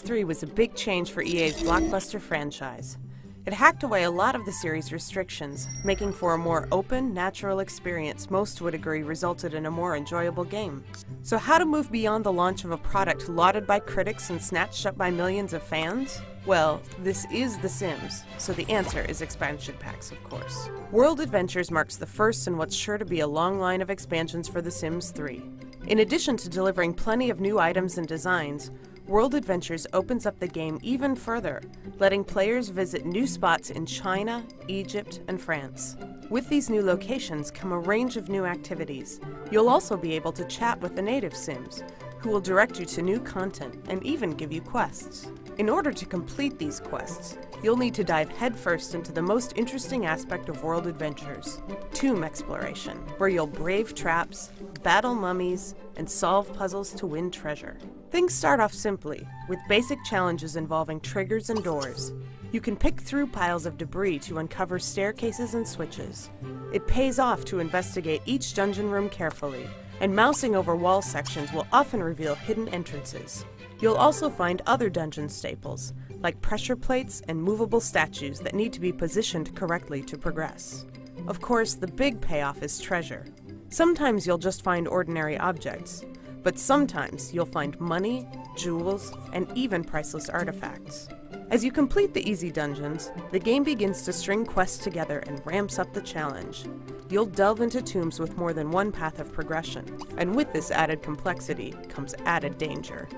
Sims 3 was a big change for EA's blockbuster franchise. It hacked away a lot of the series' restrictions, making for a more open, natural experience most would agree resulted in a more enjoyable game. So how to move beyond the launch of a product lauded by critics and snatched up by millions of fans? Well, this is The Sims, so the answer is expansion packs, of course. World Adventures marks the first in what's sure to be a long line of expansions for The Sims 3. In addition to delivering plenty of new items and designs, World Adventures opens up the game even further, letting players visit new spots in China, Egypt, and France. With these new locations come a range of new activities. You'll also be able to chat with the native Sims, who will direct you to new content and even give you quests. In order to complete these quests, you'll need to dive headfirst into the most interesting aspect of World Adventures, tomb exploration, where you'll brave traps, battle mummies, and solve puzzles to win treasure. Things start off simply, with basic challenges involving triggers and doors. You can pick through piles of debris to uncover staircases and switches. It pays off to investigate each dungeon room carefully, and mousing over wall sections will often reveal hidden entrances. You'll also find other dungeon staples, like pressure plates and movable statues that need to be positioned correctly to progress. Of course, the big payoff is treasure. Sometimes you'll just find ordinary objects, but sometimes you'll find money, jewels, and even priceless artifacts. As you complete the easy dungeons, the game begins to string quests together and ramps up the challenge. You'll delve into tombs with more than one path of progression, and with this added complexity comes added danger.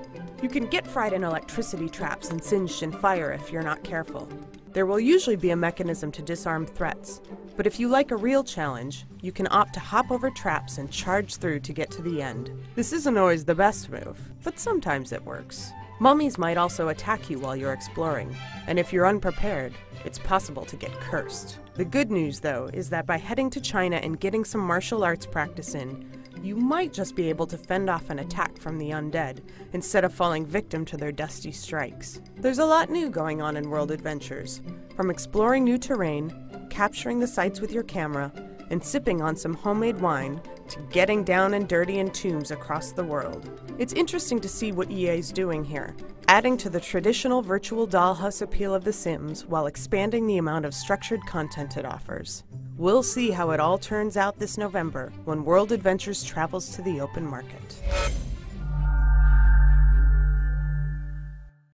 You can get fried in electricity traps and singed in fire if you're not careful. There will usually be a mechanism to disarm threats, but if you like a real challenge, you can opt to hop over traps and charge through to get to the end. This isn't always the best move, but sometimes it works. Mummies might also attack you while you're exploring, and if you're unprepared, it's possible to get cursed. The good news, though, is that by heading to China and getting some martial arts practice in, you might just be able to fend off an attack from the undead, instead of falling victim to their dusty strikes. There's a lot new going on in World Adventures, from exploring new terrain, capturing the sights with your camera, and sipping on some homemade wine, to getting down and dirty in tombs across the world. It's interesting to see what EA's doing here, adding to the traditional virtual dollhouse appeal of The Sims while expanding the amount of structured content it offers. We'll see how it all turns out this November when World Adventures travels to the open market.